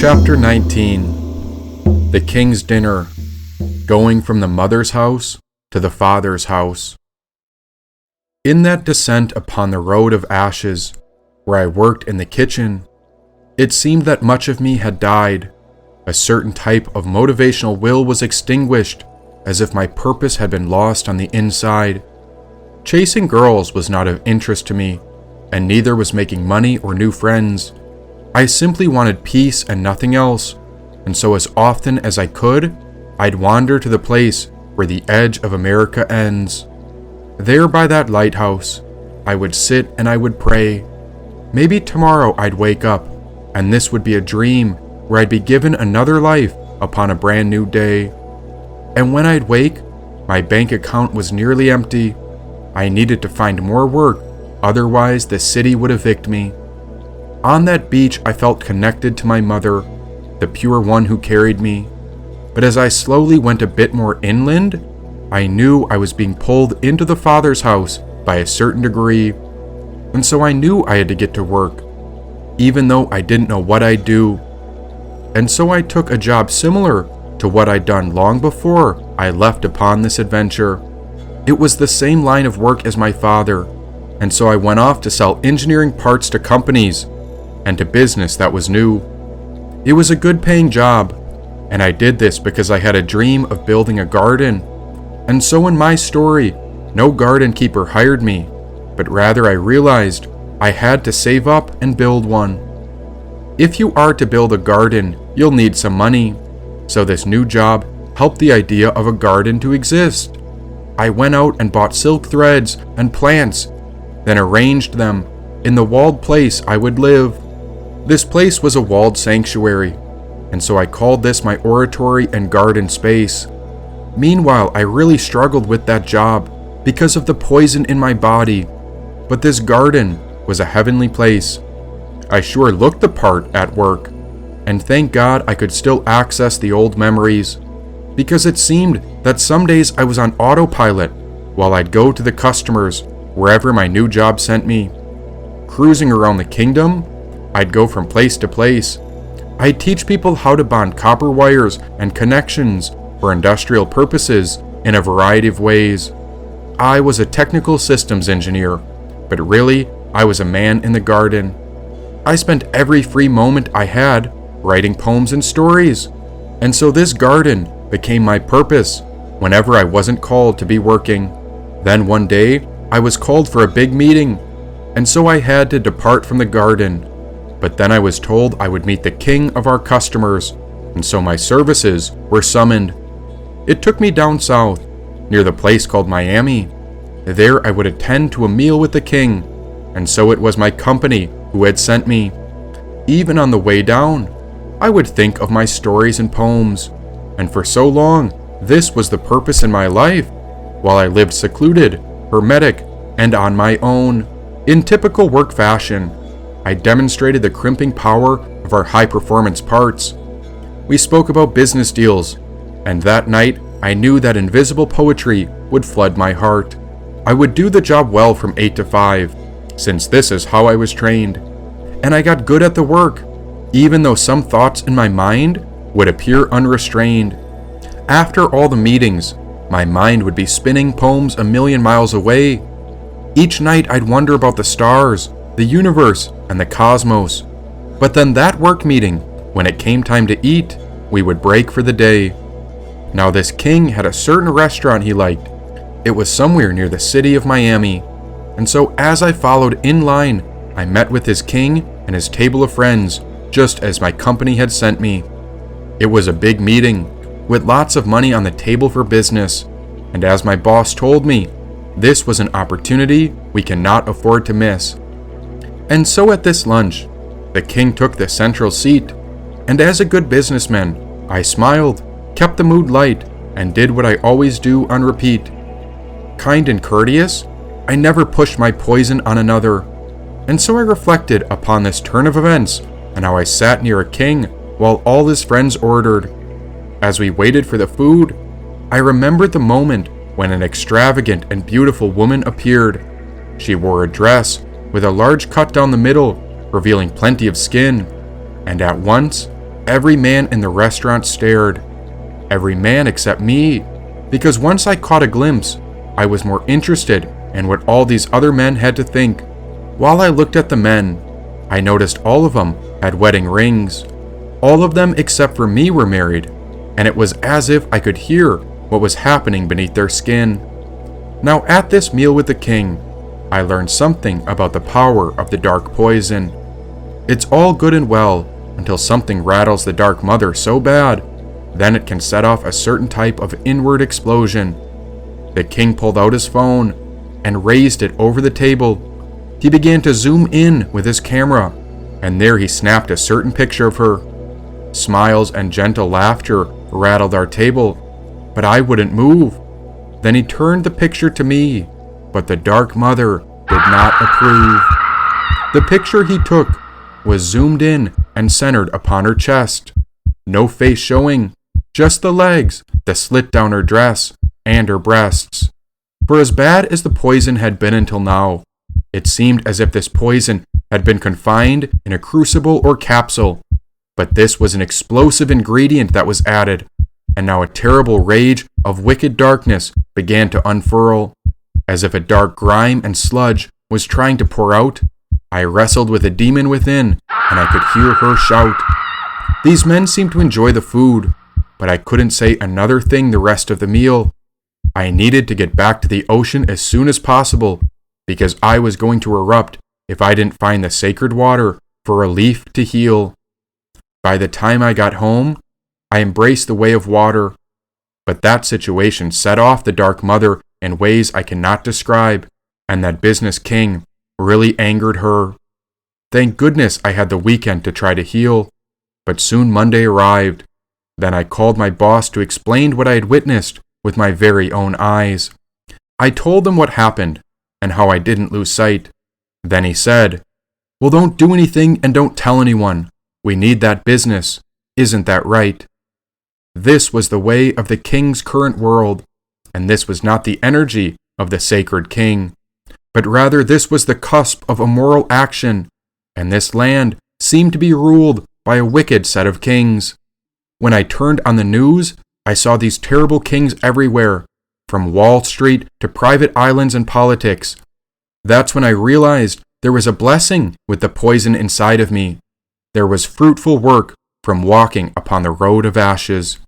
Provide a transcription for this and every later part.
Chapter 19. The King's Dinner. Going from the mother's house to the father's house. In that descent upon the road of ashes, where I worked in the kitchen, it seemed that much of me had died. A certain type of motivational will was extinguished, as if my purpose had been lost on the inside. Chasing girls was not of interest to me, and neither was making money or new friends. I simply wanted peace and nothing else, and so as often as I could, I'd wander to the place where the edge of America ends. There by that lighthouse, I would sit and I would pray. Maybe tomorrow I'd wake up, and this would be a dream where I'd be given another life upon a brand new day. And when I'd wake, my bank account was nearly empty. I needed to find more work, otherwise the city would evict me. On that beach, I felt connected to my mother, the pure one who carried me. But as I slowly went a bit more inland, I knew I was being pulled into the father's house by a certain degree. And so I knew I had to get to work, even though I didn't know what I'd do. And so I took a job similar to what I'd done long before I left upon this adventure. It was the same line of work as my father, and so I went off to sell engineering parts to companies and to business that was new. It was a good paying job, and I did this because I had a dream of building a garden. And so in my story, no garden keeper hired me, but rather I realized I had to save up and build one. If you are to build a garden, you'll need some money, so this new job helped the idea of a garden to exist. I went out and bought silk threads and plants, then arranged them in the walled place I would live. This place was a walled sanctuary, and so I called this my oratory and garden space. Meanwhile, I really struggled with that job because of the poison in my body, but this garden was a heavenly place. I sure looked the part at work, and thank God I could still access the old memories, because it seemed that some days I was on autopilot while I'd go to the customers wherever my new job sent me. Cruising around the kingdom, I'd go from place to place. I'd teach people how to bond copper wires and connections for industrial purposes in a variety of ways. I was a technical systems engineer, but really, I was a man in the garden. I spent every free moment I had writing poems and stories, and so this garden became my purpose whenever I wasn't called to be working. Then one day, I was called for a big meeting, and so I had to depart from the garden. But then I was told I would meet the king of our customers, and so my services were summoned. It took me down south, near the place called Miami. There I would attend to a meal with the king, and so it was my company who had sent me. Even on the way down, I would think of my stories and poems, and for so long, this was the purpose in my life, while I lived secluded, hermetic, and on my own. In typical work fashion, I demonstrated the crimping power of our high-performance parts. We spoke about business deals, and that night I knew that invisible poetry would flood my heart. I would do the job well from 8 to 5, since this is how I was trained, and I got good at the work, even though some thoughts in my mind would appear unrestrained. After all the meetings, my mind would be spinning poems a million miles away. Each night I'd wonder about the stars, the universe, and the cosmos. But then that work meeting, when it came time to eat, we would break for the day. Now this king had a certain restaurant he liked. It was somewhere near the city of Miami. And so as I followed in line, I met with his king and his table of friends, just as my company had sent me. It was a big meeting, with lots of money on the table for business. And as my boss told me, this was an opportunity we cannot afford to miss. And so at this lunch, the king took the central seat, and as a good businessman, I smiled, kept the mood light, and did what I always do on repeat. Kind and courteous, I never pushed my poison on another. And so I reflected upon this turn of events and how I sat near a king while all his friends ordered. As we waited for the food, I remembered the moment when an extravagant and beautiful woman appeared. She wore a dress with a large cut down the middle, revealing plenty of skin, and at once Every man in the restaurant stared. Every man except me, because once I caught a glimpse, I was more interested in what all these other men had to think. While I looked at the men, I noticed all of them had wedding rings. All of them except for me were married, and it was as if I could hear what was happening beneath their skin. Now at this meal with the king, I learned something about the power of the dark poison. It's all good and well until something rattles the dark mother so bad, then it can set off a certain type of inward explosion. The king pulled out his phone and raised it over the table. He began to zoom in with his camera, and there he snapped a certain picture of her. Smiles and gentle laughter rattled our table, but I wouldn't move. Then he turned the picture to me, but the dark mother did not approve. The picture he took was zoomed in and centered upon her chest. No face showing, just the legs, the slit down her dress, and her breasts. For as bad as the poison had been until now, it seemed as if this poison had been confined in a crucible or capsule. But this was an explosive ingredient that was added, and now a terrible rage of wicked darkness began to unfurl. As if a dark grime and sludge was trying to pour out, I wrestled with a demon within, and I could hear her shout. These men seemed to enjoy the food, but I couldn't say another thing the rest of the meal. I needed to get back to the ocean as soon as possible, because I was going to erupt if I didn't find the sacred water for relief to heal. By the time I got home, I embraced the way of water, but that situation set off the dark mother in ways I cannot describe, and that business king really angered her. Thank goodness I had the weekend to try to heal, but soon Monday arrived. Then I called my boss to explain what I had witnessed with my very own eyes. I told him what happened and how I didn't lose sight. Then he said, "Well, don't do anything and don't tell anyone. We need that business. Isn't that right?" This was the way of the king's current world, and this was not the energy of the sacred king, but rather this was the cusp of immoral action, and this land seemed to be ruled by a wicked set of kings. When I turned on the news, I saw these terrible kings everywhere, from Wall Street to private islands and politics. That's when I realized there was a blessing with the poison inside of me. There was fruitful work from walking upon the road of ashes.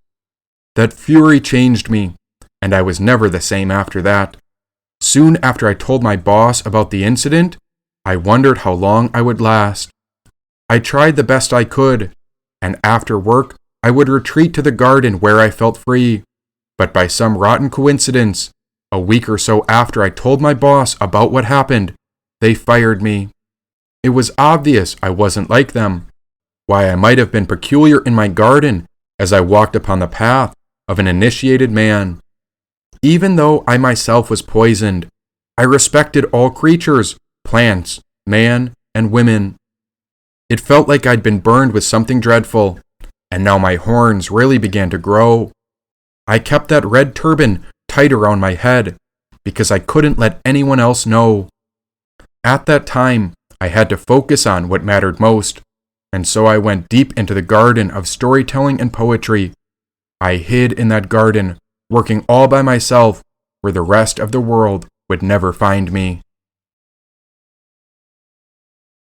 That fury changed me, and I was never the same after that. Soon after I told my boss about the incident, I wondered how long I would last. I tried the best I could, and after work, I would retreat to the garden where I felt free. But by some rotten coincidence, a week or so after I told my boss about what happened, they fired me. It was obvious I wasn't like them. Why, I might have been peculiar in my garden as I walked upon the path of an initiated man. Even though I myself was poisoned, I respected all creatures, plants, man, and women. It felt like I'd been burned with something dreadful, and now my horns really began to grow. I kept that red turban tight around my head because I couldn't let anyone else know. At that time, I had to focus on what mattered most, and so I went deep into the garden of storytelling and poetry. I hid in that garden, working all by myself, where the rest of the world would never find me.